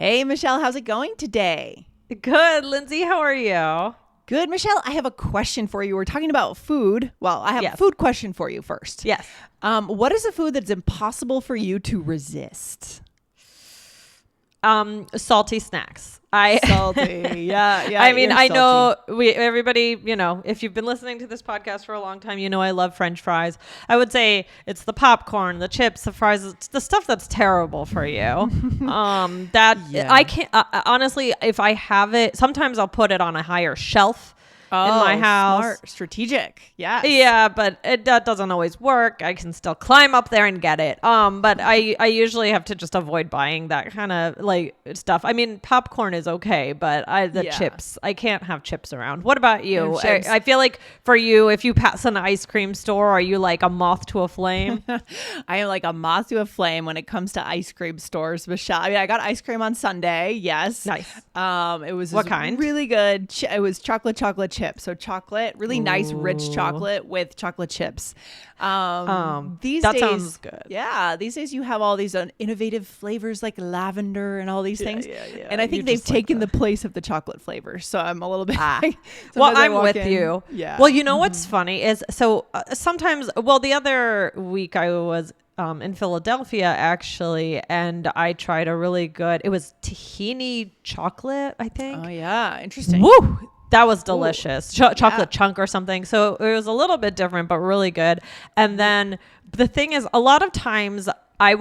Hey, Michelle, how's it going today? Good, Lindsay. How are you? Good, Michelle. I have a question for you. We're talking about food. Well, I have a food question for you first. Yes. What is a food that's impossible for you to resist? Salty snacks. Salty. Yeah. I mean, I know everybody, if you've been listening to this podcast for a long time, I love French fries. I would say it's the popcorn, the chips, the fries, it's the stuff that's terrible for you. I can't, honestly, if I have it, sometimes I'll put it on a higher shelf in my house. Smart. Strategic. Yeah. Yeah, but that doesn't always work. I can still climb up there and get it. But I usually have to just avoid buying that kind of like stuff. I mean, popcorn is okay, but chips, I can't have chips around. What about you? I feel like for you, if you pass an ice cream store, are you like a moth to a flame? I am like a moth to a flame when it comes to ice cream stores, Michelle. I mean, I got ice cream on Sunday. Yes. Nice. It was what kind? Really good. It was chocolate chip. So chocolate, really nice, rich chocolate with chocolate chips. These days, sounds good. Yeah. These days you have all these innovative flavors like lavender and all these things. Yeah. And I think they've taken the place of the chocolate flavors. So I'm a little bit. Well, I'm with you. Yeah. Well, you know what's funny is sometimes, the other week I was in Philadelphia actually, and I tried a really good, it was tahini chocolate, I think. Oh yeah. Interesting. Woo! That was delicious. Chocolate chunk or something. So it was a little bit different, but really good. And then the thing is, a lot of times I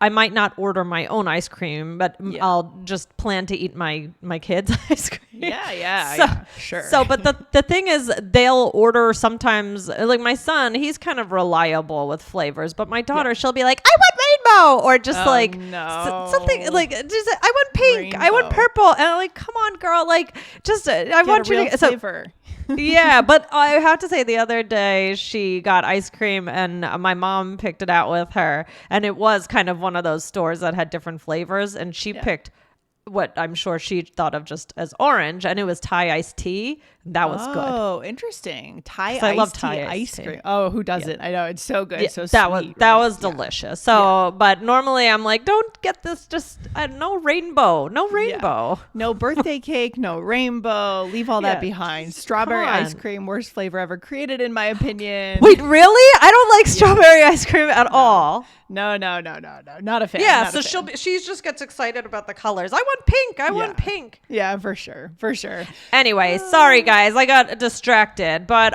might not order my own ice cream, but I'll just plan to eat my kids' ice cream. Yeah, sure. So, but the thing is, they'll order sometimes, like my son, he's kind of reliable with flavors, but my daughter, she'll be like, I want rainbow, or just something like, just, I want pink, rainbow. I want purple. And I'm like, come on, girl, like, just, I want you to, flavor. Yeah, but I have to say the other day she got ice cream and my mom picked it out with her, and it was kind of one of those stores that had different flavors, and she picked what I'm sure she thought of just as orange, and it was Thai iced tea. That was good. Oh, interesting. Thai I love iced Thai tea ice cream. Oh, who doesn't? I know, it's so good. Yeah, so that sweet. That was delicious. So, but normally I'm like, don't get this. Just no rainbow. No birthday cake. No rainbow. Leave all that behind. Strawberry ice cream, worst flavor ever created, in my opinion. Wait, really? I don't like strawberry ice cream at all. No. Not a fan. Yeah, so she just gets excited about the colors. I want pink. I want pink. Yeah, for sure. Anyway, sorry guys, I got distracted. But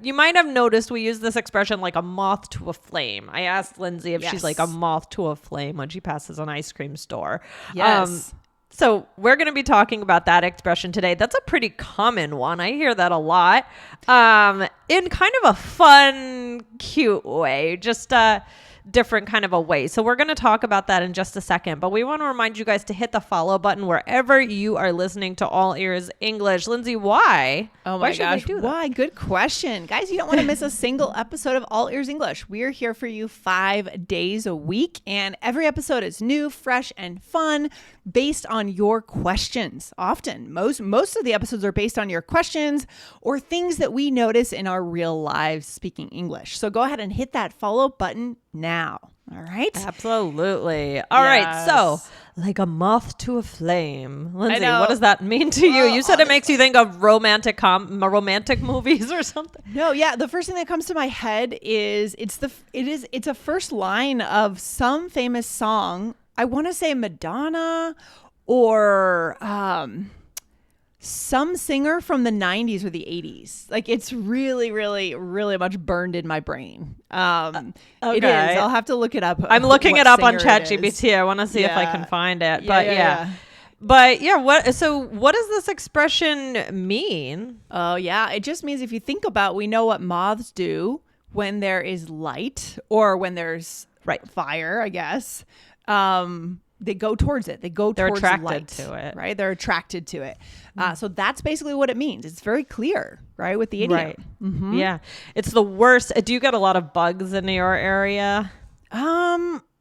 you might have noticed we use this expression like a moth to a flame. I asked Lindsay if she's like a moth to a flame when she passes an ice cream store. Yes. So we're going to be talking about that expression today. That's a pretty common one. I hear that a lot in kind of a fun, cute way. Just different kind of a way. So we're going to talk about that in just a second, but we want to remind you guys to hit the follow button wherever you are listening to All Ears English. Lindsay, why? Oh my gosh, why? Good question. Guys, you don't want to miss a single episode of All Ears English. We're here for you 5 days a week, and every episode is new, fresh, and fun based on your questions. Often, most of the episodes are based on your questions or things that we notice in our real lives speaking English. So go ahead and hit that follow button now. All right. Absolutely. All right. So like a moth to a flame. Lindsay, what does that mean to you? You said it makes you think of romantic movies or something. No. Yeah. The first thing that comes to my head is it's a first line of some famous song. I want to say Madonna or some singer from the 90s or the 80s. Like, it's really, really, really much burned in my brain. Okay. It is. I'll have to look it up. I'm looking it up on ChatGPT. I want to see if I can find it. But what does this expression mean? Oh, yeah. It just means, if you think about, we know what moths do when there is light or when there's fire, I guess. They go towards it. They're attracted light, to it. Right? They're attracted to it. So that's basically what it means. It's very clear, right? With the idiom. Right. Mm-hmm. Yeah. It's the worst. Do you get a lot of bugs in your area?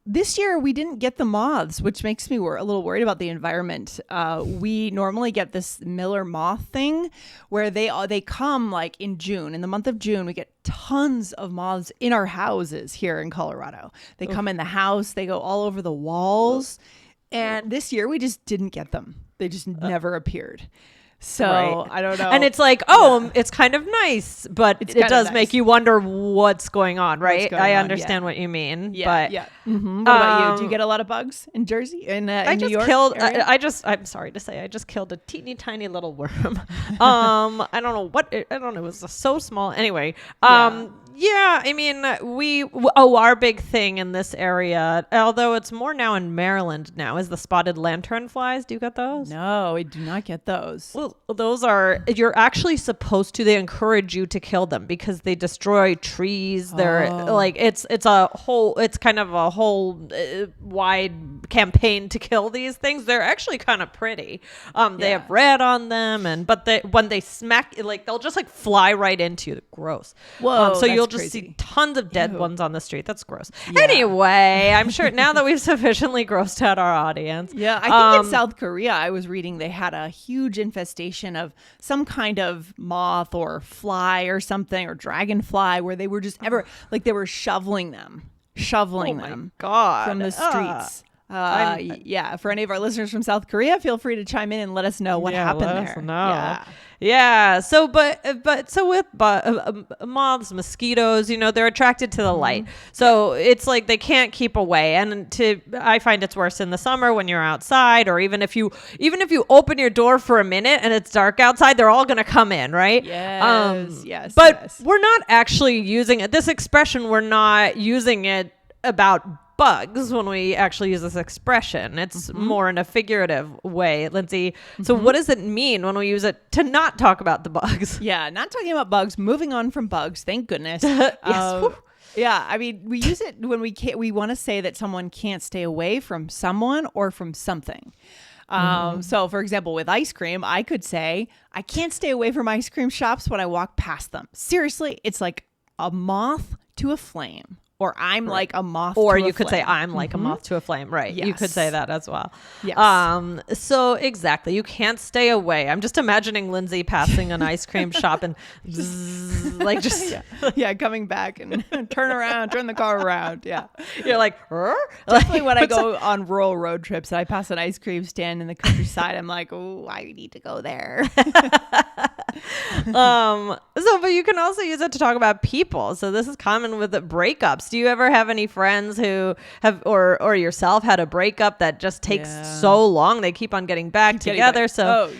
This year we didn't get the moths, which makes me a little worried about the environment. We normally get this Miller moth thing where they come like in June. In the month of June, we get tons of moths in our houses here in Colorado. They come in the house. They go all over the walls. And this year we just didn't get them. They just never appeared. So Right. I don't know. And it's like, it's kind of nice, but it does make you wonder what's going on, right? I understand what you mean. Yeah. But yeah. What about you? Do you get a lot of bugs in Jersey? In New York? I'm sorry to say, I just killed a teeny tiny little worm. I don't know I don't know. It was so small. Anyway. Yeah, I mean, our big thing in this area, although it's more now in Maryland now, is the spotted lanternflies. Do you get those? No, I do not get those. Well, you're actually supposed to, they encourage you to kill them because they destroy trees. They're like, it's kind of a whole wide campaign to kill these things. They're actually kind of pretty. They have red on them, but when they smack, like they'll just like fly right into you. Gross. Whoa, so you'll just crazy. see tons of dead ones on the street. That's gross. Yeah. Anyway, I'm sure now that we've sufficiently grossed out our audience. Yeah, I think in South Korea, I was reading they had a huge infestation of some kind of moth or fly or something, or dragonfly, where they were just they were shoveling them God. from the streets. For any of our listeners from South Korea, feel free to chime in and let us know what happened there. Yeah. So, so with moths, mosquitoes, they're attracted to the light. So it's like they can't keep away. And I find it's worse in the summer when you're outside, or even if you open your door for a minute and it's dark outside, they're all going to come in, right? Yes. But we're not actually using it. This expression, we're not using it about bugs when we actually use this expression. It's more in a figurative way, Lindsay. So what does it mean when we use it to not talk about the bugs? Yeah, not talking about bugs. Moving on from bugs, thank goodness. Yes. Yeah, I mean, we use it when we want to say that someone can't stay away from someone or from something. So, for example, with ice cream, I could say, I can't stay away from ice cream shops when I walk past them. Seriously, it's like a moth to a flame. Or I'm like a moth to a flame. Or you could say I'm like a moth to a flame. Right. Yes. You could say that as well. Yes. So exactly. You can't stay away. I'm just imagining Lindsay passing an ice cream shop and bzzz, like just coming back and turn the car around. Yeah. You're like, definitely when I go on rural road trips and I pass an ice cream stand in the countryside, I'm like, oh, I need to go there. But you can also use it to talk about people. So this is common with the breakups. Do you ever have any friends who have, or yourself had a breakup that just takes so long? They keep on getting back together. So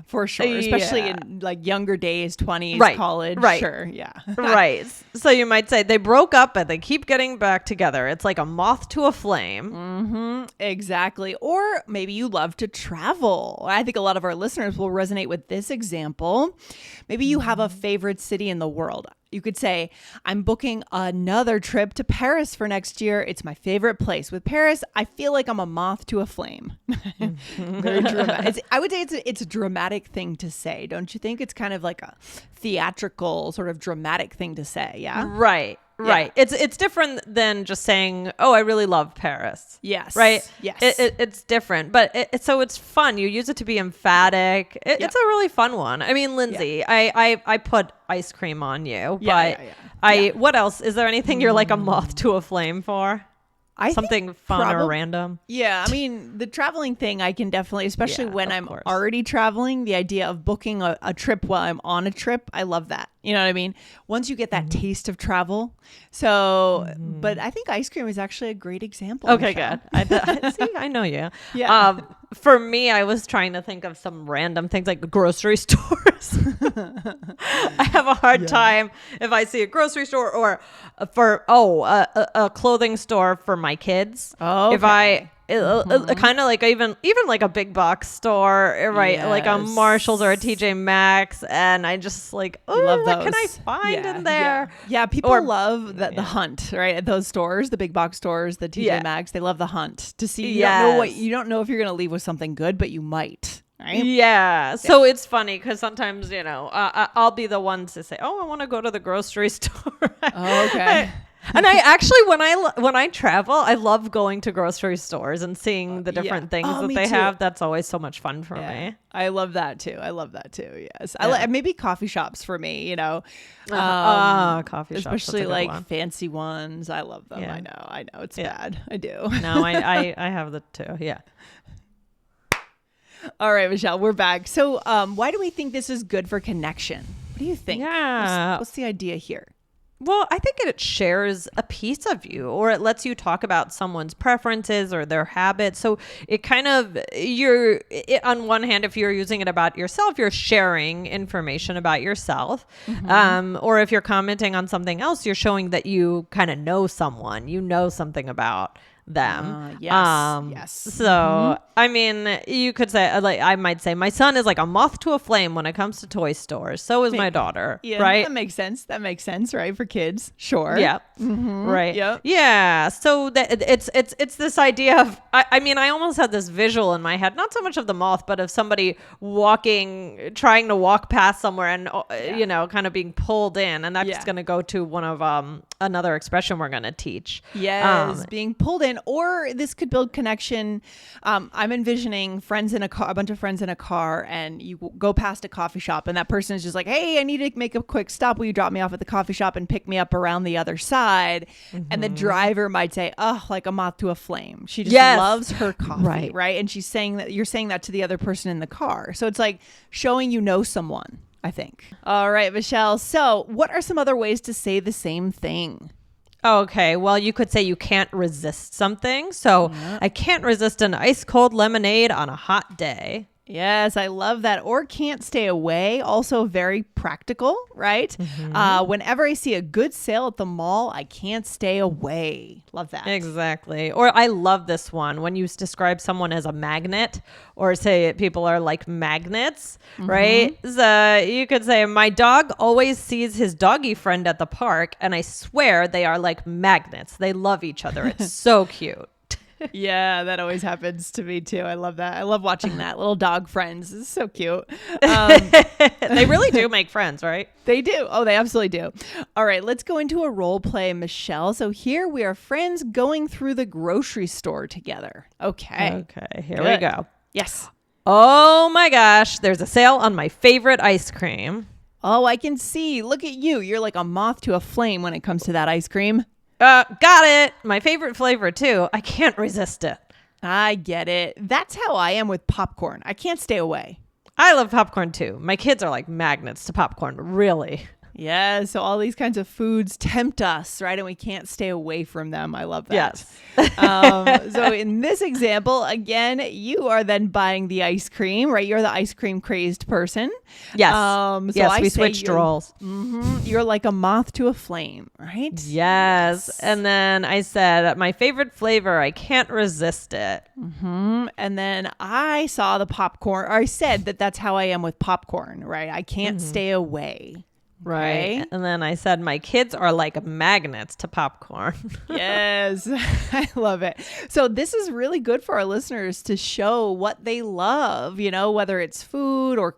for sure. Especially in like younger days, 20s, college. Right. Sure. Yeah. Right. So you might say they broke up, but they keep getting back together. It's like a moth to a flame. Mm-hmm. Exactly. Or maybe you love to travel. I think a lot of our listeners will resonate with this example. Maybe you have a favorite city in the world. You could say, I'm booking another trip to Paris for next year. It's my favorite place. With Paris, I feel like I'm a moth to a flame. Very dramatic. I would say it's a dramatic thing to say. Don't you think? It's kind of like a theatrical, sort of dramatic thing to say. Yeah. Right. Right. It's different than just saying, oh, I really love Paris. Yes. Right. Yes. It's different, but so it's fun. You use it to be emphatic. It's a really fun one. I mean, Lindsay, I put ice cream on you, but what else? Is there anything you're like a moth to a flame for? Something fun or random? Yeah, I mean, the traveling thing, I can definitely, especially when I'm already traveling, the idea of booking a trip while I'm on a trip, I love that. You know what I mean? Once you get that taste of travel. So, but I think ice cream is actually a great example. Okay, Michelle. good. See, I know you. Yeah. For me, I was trying to think of some random things like grocery stores. I have a hard time if I see a grocery store or a clothing store for my kids. Oh, if I kind of like even like a big box store, right? Yes. Like a Marshalls or a TJ Maxx, and I just like, love what those. can I find in there? Yeah, people love the hunt, right? At those stores, the big box stores, the TJ Maxx, they love the hunt to see. You don't know if you're going to leave with something good, but you might. Right? Yeah. So it's funny because sometimes, I'll be the one to say, oh, I want to go to the grocery store. Okay. And I actually, when I travel, I love going to grocery stores and seeing the different things that they have. That's always so much fun for me. I love that too. Yes. Maybe coffee shops for me, coffee shops, especially like fancy ones. I love them. Yeah. I know it's bad. I do. No, I have the two. Yeah. All right, Michelle, we're back. So why do we think this is good for connection? What do you think? Yeah. What's the idea here? Well, I think it shares a piece of you, or it lets you talk about someone's preferences or their habits. So it kind of, on one hand, if you're using it about yourself, you're sharing information about yourself. Or if you're commenting on something else, you're showing that you kind of know someone, you know something about them. Yes. So, I mean, you could say, like, I might say, my son is like a moth to a flame when it comes to toy stores. So is my daughter. Yeah, right? That makes sense, right? For kids. Sure. Yeah. Right. Yep. Yeah. So that it's this idea of, I mean, I almost had this visual in my head, not so much of the moth, but of somebody trying to walk past somewhere and, you know, kind of being pulled in. And that's going to go to one of another expression we're going to teach. Yes. Being pulled in, or this could build connection. I'm envisioning friends in a car, a bunch of friends in a car, and you go past a coffee shop and that person is just like, hey, I need to make a quick stop. Will you drop me off at the coffee shop and pick me up around the other side? And the driver might say, oh, like a moth to a flame. She just loves her coffee. Right. And she's saying that, you're saying that to the other person in the car. So it's like showing you know someone, I think. All right, Michelle. So what are some other ways to say the same thing? Okay, well, you could say you can't resist something. So I can't resist an ice cold lemonade on a hot day. Yes, I love that. Or can't stay away. Also very practical, right? Whenever I see a good sale at the mall, I can't stay away. Love that. Exactly. Or I love this one when you describe someone as a magnet, or say people are like magnets, right? So you could say, my dog always sees his doggy friend at the park, and I swear they are like magnets. They love each other. It's so cute. Yeah, that always happens to me too. I love that. I love watching that. Little dog friends. It's so cute. They really do make friends, right? They do. Oh, they absolutely do. All right, let's go into a role play, Michelle. So here we are friends going through the grocery store together. Okay. Okay, here we go. Yes. Oh my gosh, there's a sale on my favorite ice cream. Oh, I can see. Look at you. You're like a moth to a flame when it comes to that ice cream. Got it. My favorite flavor too. I can't resist it. I get it. That's how I am with popcorn. I can't stay away. I love popcorn too. My kids are like magnets to popcorn. Really. Yeah, so all these kinds of foods tempt us, right? And we can't stay away from them. I love that. Yes. So in this example, again, you are then buying the ice cream, right? You're the ice cream crazed person. Yes. So yes, we switched roles. You're like a moth to a flame, right? Yes. And then I said, my favorite flavor, I can't resist it. And then I saw the popcorn, or I said that that's how I am with popcorn, right? I can't stay away. Right. And then I said, my kids are like magnets to popcorn. Yes. I love it. So this is really good for our listeners to show what they love, you know, whether it's food or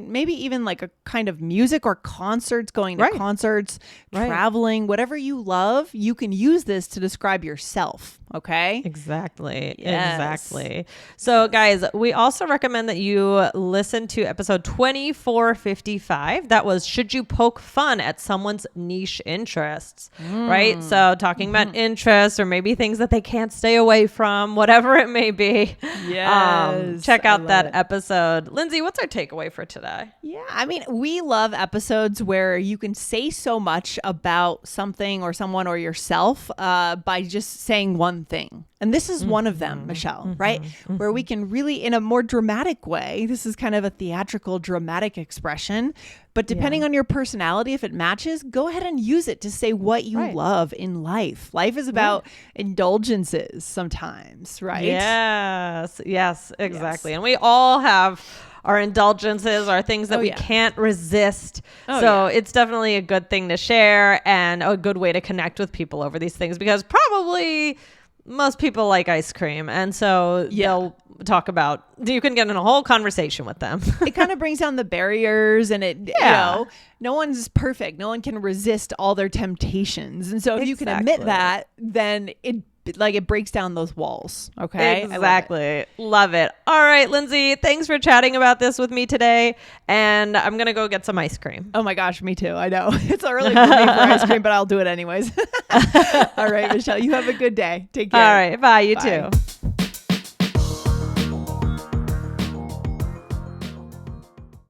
maybe even like a kind of music or concerts, going to concerts, traveling, whatever you love, you can use this to describe yourself. Okay. Exactly. Yes. Exactly. So guys, we also recommend that you listen to episode 2455. That was, should you poke fun at someone's niche interests, right? So talking about interests or maybe things that they can't stay away from, whatever it may be. Yes. Check out that episode. Lindsay, what's our takeaway for today? Yeah. I mean, we love episodes where you can say so much about something or someone or yourself by just saying one thing. And this is one of them, Michelle, right? Where we can really, in a more dramatic way, this is kind of a theatrical, dramatic expression, but depending on your personality, if it matches, go ahead and use it to say what you love in life. Life is about indulgences sometimes, right? Yes, exactly. And we all have our indulgences, our things that we can't resist. It's definitely a good thing to share and a good way to connect with people over these things, because probably most people like ice cream. And so they'll talk about, you can get in a whole conversation with them. It kind of brings down the barriers, and it, you know, no one's perfect. No one can resist all their temptations. And so if you can admit that, then it breaks down those walls. Okay. Exactly. Love it. All right, Lindsay, thanks for chatting about this with me today. And I'm going to go get some ice cream. Oh my gosh, me too. I know it's early for me for ice cream, but I'll do it anyways. All right, Michelle, you have a good day. Take care. All right. Bye. You too.